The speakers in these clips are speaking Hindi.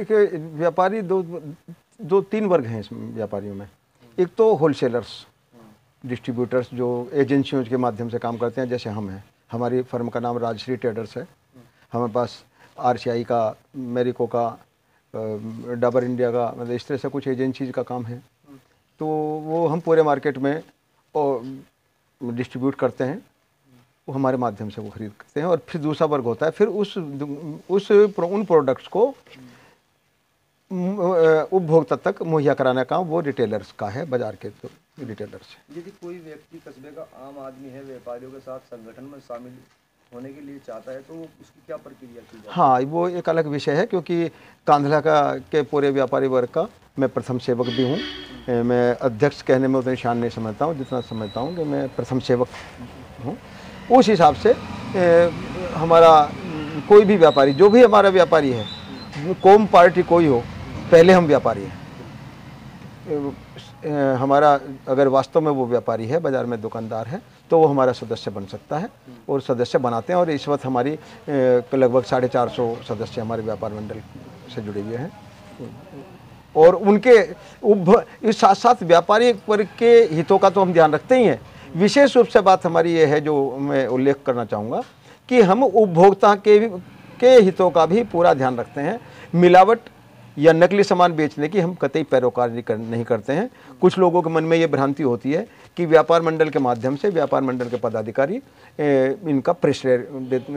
देखिए, व्यापारी दो तीन वर्ग हैं इस व्यापारियों में। एक तो होलसेलर्स, डिस्ट्रीब्यूटर्स जो एजेंसियों के माध्यम से काम करते हैं, जैसे हम हैं। हमारी फर्म का नाम राजश्री ट्रेडर्स है। हमारे पास RCI का, मेरिको का, डाबर इंडिया का, मतलब इस तरह से कुछ एजेंसीज का काम है। तो वो हम पूरे मार्केट में डिस्ट्रीब्यूट करते हैं, वो हमारे माध्यम से वो खरीद करते हैं। और फिर दूसरा वर्ग होता है, फिर उन प्रोडक्ट्स को उपभोक्ता तक मुहैया कराने का वो रिटेलर्स का है, बाजार के तो रिटेलर्स है। यदि कोई व्यक्ति कस्बे का आम आदमी है, व्यापारियों के साथ संगठन में शामिल होने के लिए चाहता है, तो उसकी क्या प्रक्रिया की जाती है? हाँ, वो एक अलग विषय है, क्योंकि कांधला के पूरे व्यापारी वर्ग का मैं प्रथम सेवक भी हूँ। मैं अध्यक्ष कहने में उतनी शान नहीं समझता हूँ, जितना समझता हूँ कि मैं प्रथम सेवक हूँ। उस हिसाब से हमारा कोई भी व्यापारी, जो भी हमारा व्यापारी है, कौम पार्टी कोई हो, पहले हम व्यापारी हैं। हमारा अगर वास्तव में वो व्यापारी है, बाज़ार में दुकानदार है, तो वो हमारा सदस्य बन सकता है, और सदस्य बनाते हैं। और इस वक्त हमारी लगभग 450 सदस्य हमारे व्यापार मंडल से जुड़े हुए हैं। और उनके इस साथ साथ व्यापारी वर्ग के हितों का तो हम ध्यान रखते ही हैं। विशेष रूप से बात हमारी ये है, जो मैं उल्लेख करना चाहूँगा, कि हम उपभोक्ता के हितों का भी पूरा ध्यान रखते हैं। मिलावट या नकली सामान बेचने की हम कतई पैरोकारी नहीं करते हैं। कुछ लोगों के मन में ये भ्रांति होती है कि व्यापार मंडल के माध्यम से व्यापार मंडल के पदाधिकारी इनका प्रेशर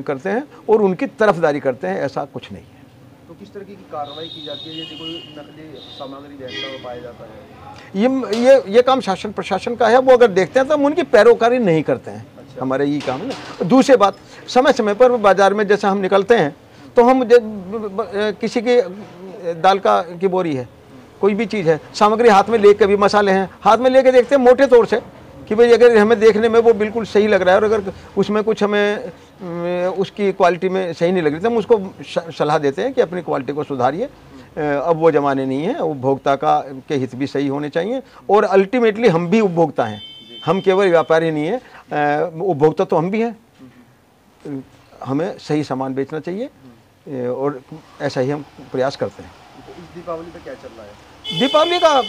करते हैं और उनकी तरफदारी करते हैं। ऐसा कुछ नहीं है। तो किस तरह की कार्रवाई की जाती है यदि कोई नकली सामग्री बेचता हुआ पाया जाता है? ये काम शासन प्रशासन का है। वो अगर देखते हैं तो हम उनकी पैरोकारी नहीं करते हैं। अच्छा। हमारे ये काम है ना। दूसरी बात, समय समय पर बाजार में जैसे हम निकलते हैं, तो हम किसी की दाल की बोरी है, कोई भी चीज़ है, सामग्री हाथ में लेके, भी मसाले हैं, हाथ में लेके देखते हैं मोटे तौर से कि भाई अगर हमें देखने में वो बिल्कुल सही लग रहा है और अगर उसमें कुछ हमें उसकी क्वालिटी में सही नहीं लग रही, तो हम उसको सलाह देते हैं कि अपनी क्वालिटी को सुधारिए। अब वो ज़माने नहीं है। उपभोक्ता के हित भी सही होने चाहिए, और अल्टीमेटली हम भी उपभोक्ता हैं, हम केवल व्यापारी नहीं हैं। उपभोक्ता तो हम भी हैं। हमें सही सामान बेचना चाहिए, और ऐसा ही हम प्रयास करते हैं। इस दीपावली पे क्या चल रहा है? दीपावली का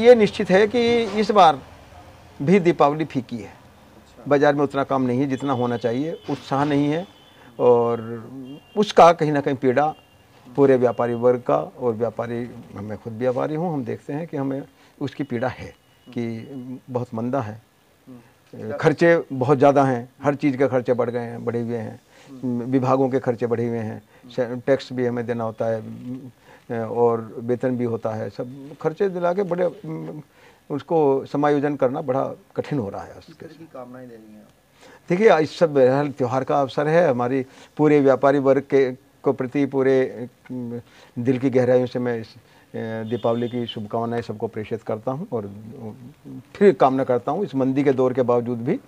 ये निश्चित है कि इस बार भी दीपावली फीकी है। अच्छा। बाज़ार में उतना काम नहीं है जितना होना चाहिए, उत्साह नहीं है, और उसका कहीं ना कहीं पीड़ा पूरे व्यापारी वर्ग का, और मैं खुद व्यापारी हूँ, हम देखते हैं कि हमें उसकी पीड़ा है कि बहुत मंदा है, खर्चे बहुत ज़्यादा हैं, हर चीज़ के खर्चे बढ़े हुए हैं, विभागों के खर्चे बढ़े हुए हैं, टैक्स भी हमें देना होता है, और वेतन भी होता है, सब खर्चे दिला के बड़े उसको समायोजन करना बड़ा कठिन हो रहा है। उसकी कामनाएं देनी है। देखिए, इस सब त्यौहार का अवसर है। हमारी पूरे व्यापारी वर्ग को प्रति पूरे दिल की गहराइयों से मैं दीपावली की शुभकामनाएं सबको प्रेषित करता हूं, और फिर कामना करता हूं इस मंदी के दौर के बावजूद भी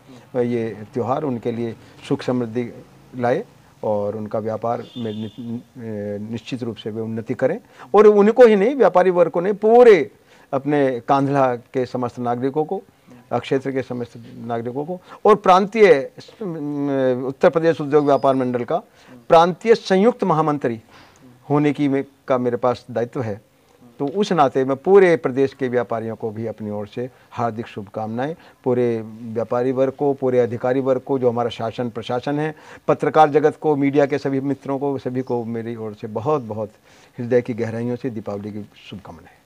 ये त्यौहार उनके लिए सुख समृद्धि लाए, और उनका व्यापार में निश्चित रूप से वे उन्नति करें। और उनको ही नहीं, व्यापारी वर्ग को नहीं, पूरे अपने कांधला के समस्त नागरिकों को, क्षेत्र के समस्त नागरिकों को, और प्रांतीय उत्तर प्रदेश उद्योग व्यापार मंडल का प्रांतीय संयुक्त महामंत्री होने का मेरे पास दायित्व है। तो उस नाते मैं पूरे प्रदेश के व्यापारियों को भी अपनी ओर से हार्दिक शुभकामनाएं, पूरे व्यापारी वर्ग को, पूरे अधिकारी वर्ग को, जो हमारा शासन प्रशासन है, पत्रकार जगत को, मीडिया के सभी मित्रों को, सभी को मेरी ओर से बहुत बहुत हृदय की गहराइयों से दीपावली की शुभकामनाएं।